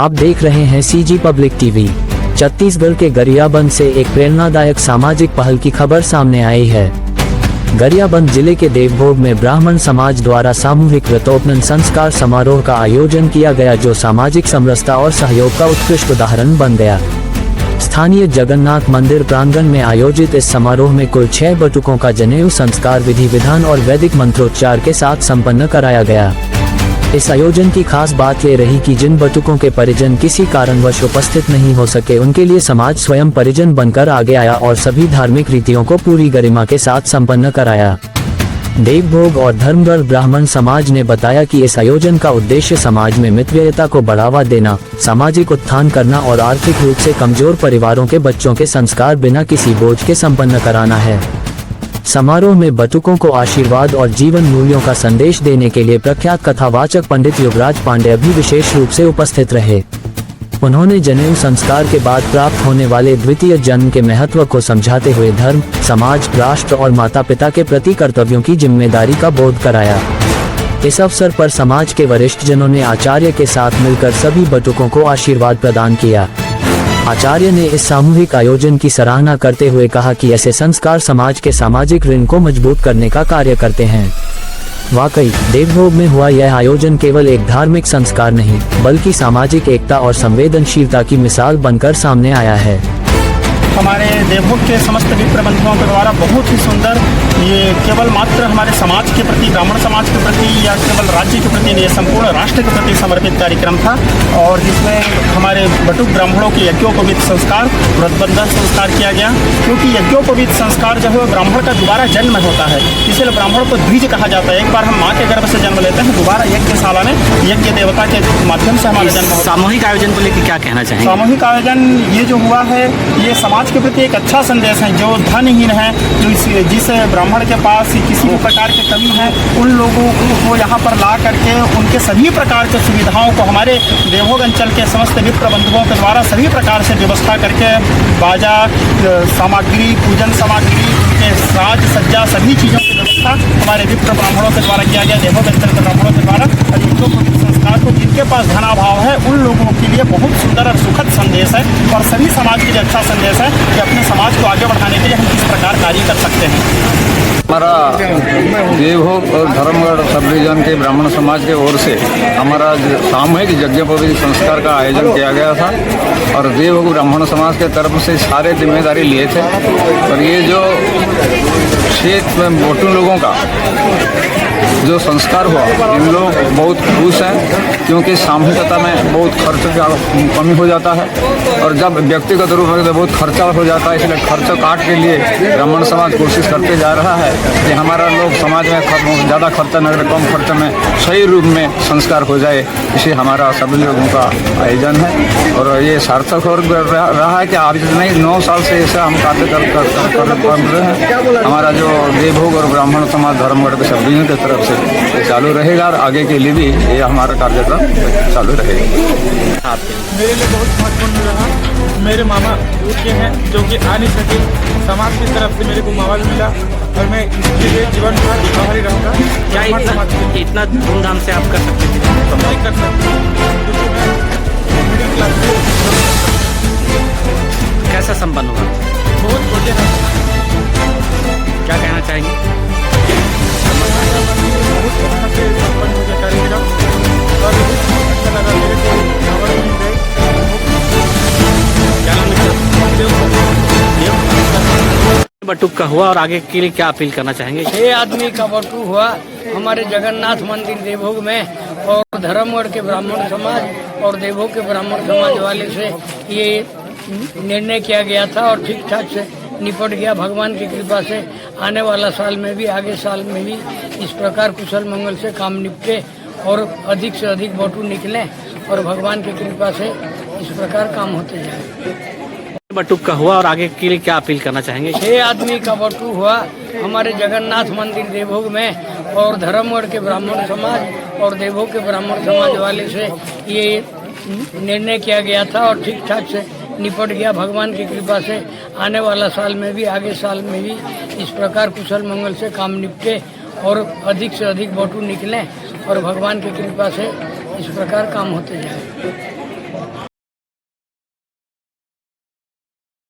आप देख रहे हैं सीजी पब्लिक टीवी। छत्तीसगढ़ के गरियाबंद से एक प्रेरणादायक सामाजिक पहल की खबर सामने आई है। गरियाबंद जिले के देवभोग में ब्राह्मण समाज द्वारा सामूहिक व्रतोपनयन संस्कार समारोह का आयोजन किया गया, जो सामाजिक समरसता और सहयोग का उत्कृष्ट उदाहरण बन गया। स्थानीय जगन्नाथ मंदिर प्रांगण में आयोजित इस समारोह में कुल 6 बटुकों का जनेऊ संस्कार विधि विधान और वैदिक मंत्रोच्चार के साथ संपन्न कराया गया। इस आयोजन की खास बात ये रही कि जिन बटुकों के परिजन किसी कारणवश उपस्थित नहीं हो सके, उनके लिए समाज स्वयं परिजन बनकर आगे आया और सभी धार्मिक रीतियों को पूरी गरिमा के साथ संपन्न कराया। देवभोग और धर्मगढ़ ब्राह्मण समाज ने बताया कि इस आयोजन का उद्देश्य समाज में मितव्ययता को बढ़ावा देना, सामाजिक उत्थान करना और आर्थिक रूप से कमजोर परिवारों के बच्चों के संस्कार बिना किसी बोझ के संपन्न कराना है। समारोह में बटुकों को आशीर्वाद और जीवन मूल्यों का संदेश देने के लिए प्रख्यात कथावाचक पंडित युवराज पांडे भी विशेष रूप से उपस्थित रहे। उन्होंने जनेऊ संस्कार के बाद प्राप्त होने वाले द्वितीय जन्म के महत्व को समझाते हुए धर्म, समाज, राष्ट्र और माता पिता के प्रति कर्तव्यों की जिम्मेदारी का बोध कराया। इस अवसर पर समाज के वरिष्ठ जनों ने आचार्य के साथ मिलकर सभी बटुकों को आशीर्वाद प्रदान किया। आचार्य ने इस सामूहिक आयोजन की सराहना करते हुए कहा कि ऐसे संस्कार समाज के सामाजिक ऋण को मजबूत करने का कार्य करते हैं। वाकई देवभोग में हुआ यह आयोजन केवल एक धार्मिक संस्कार नहीं, बल्कि सामाजिक एकता और संवेदनशीलता की मिसाल बनकर सामने आया है। हमारे देवभोग के समस्त मित्र बंधुओं के द्वारा बहुत ही सुंदर, ये केवल मात्र हमारे समाज के प्रति, ब्राह्मण समाज के प्रति या केवल राज्य के प्रति नहीं, संपूर्ण राष्ट्र के प्रति समर्पित कार्यक्रम था। और जिसमें हमारे बटुक ब्राह्मणों के यज्ञोपवीत संस्कार, व्रतबंधन संस्कार किया गया, क्योंकि यज्ञोपवीत संस्कार जो है ब्राह्मण का दोबारा जन्म होता है, इसलिए ब्राह्मण को द्विज कहा जाता है। एक बार हम माँ के गर्भ से जन्म लेते हैं, दोबारा यज्ञशाला में यज्ञ देवता के माध्यम से हमारा जन्म होता है। सामूहिक आयोजन को लेकर क्या कहना चाहेंगे? सामूहिक आयोजन ये जो हुआ है, ये समाज के प्रति एक अच्छा संदेश है। जो धनहीन है, जो जिस ब्राह्मण के पास किसी भी प्रकार की कमी है, उन लोगों को यहाँ पर ला करके उनके सभी प्रकार के सुविधाओं को हमारे देवभोग अंचल के समस्त मित्र बंधुओं के द्वारा सभी प्रकार से व्यवस्था करके बाजा सामग्री, पूजन सामग्री, उनके साज सज्जा सभी चीज़ों की व्यवस्था हमारे मित्र ब्राह्मणों के द्वारा किया गया। देवभोग अंचल के ब्राह्मणों के द्वारा संस्कार को जिनके पास धनाभाव है उन लोगों के लिए बहुत सुंदर और सुखद संदेश है, और सभी समाज के लिए अच्छा संदेश है कि अपने समाज को आगे बढ़ाने के लिए हम किस प्रकार कार्य कर सकते हैं। हमारा देवभोग और धर्मगढ़ सब डिवीजन के ब्राह्मण समाज की ओर से हमारा सामूहिक यज्ञोपवीत संस्कार का आयोजन किया गया था, और देवभोग ब्राह्मण समाज के तरफ से सारे जिम्मेदारी लिए थे। और ये जो क्षेत्र में बोटू लोगों का जो संस्कार हुआ, इन लोग बहुत खुश हैं, क्योंकि सामूहिकता में बहुत खर्च का कमी हो जाता है, और जब व्यक्तिगत रूप में बहुत खर्चा हो जाता है, इसलिए खर्च काट के लिए ब्राह्मण समाज कोशिश करते जा रहा है कि हमारा लोग समाज में ज़्यादा खर्चा न करे, कम खर्च में सही रूप में संस्कार हो जाए। इसे हमारा सभी लोगों का आयोजन है, और ये सार्थक हो रहा है कि आज नहीं 9 साल से ऐसा हम कार्य कर रहे हैं। हमारा जो देवभोग और ब्राह्मण समाज धर्मगढ़ के सब की तरफ से चालू रहेगा, और आगे के लिए भी ये हमारा कार्यक्रम चालू रहेगा। मेरे लिए बहुत महत्वपूर्ण रहा। मेरे मामा के हैं जो कि आ नहीं सके, समाज की तरफ से मेरे को माहौल मिला, और मैं इसके लिए जीवन भर आभारी रहूँगा। क्या इतना धूमधाम से आप कर सकते थे? तो नहीं कर सकते, क्योंकि मैं मिडिल क्लास से। कैसा संपन्न होगा? बहुत बढ़िया है। क्या कहना चाहेंगे? बहुत अच्छा से संपन्न हो गया कार्यक्रम, और बहुत अच्छा लगा मेरे को। खबर मिल गई। क्या नाम है? बटुक का हुआ, और आगे के लिए क्या अपील करना चाहेंगे? 6 आदमी का बटुक हुआ हमारे जगन्नाथ मंदिर देवभोग में, और धर्मगढ़ के ब्राह्मण समाज और देवभोग के ब्राह्मण समाज वाले से ये निर्णय किया गया था, और ठीक ठाक से निपट गया। भगवान की कृपा से आने वाला साल में भी, आगे साल में भी इस प्रकार कुशल मंगल से काम निपटे, और अधिक से अधिक बटू निकले, और भगवान की कृपा से इस प्रकार काम होते जाए। बटुक का हुआ, और आगे के लिए क्या अपील करना चाहेंगे? 6 आदमी का बटुक हुआ हमारे जगन्नाथ मंदिर देवभोग में, और धर्मगढ़ के ब्राह्मण समाज और देवभोग के ब्राह्मण समाज वाले से ये निर्णय किया गया था, और ठीक ठाक से निपट गया। भगवान की कृपा से आने वाला साल में भी, आगे साल में भी इस प्रकार कुशल मंगल से काम निपटे, और अधिक से अधिक बटू निकले, और भगवान की कृपा से इस प्रकार काम होते जाए।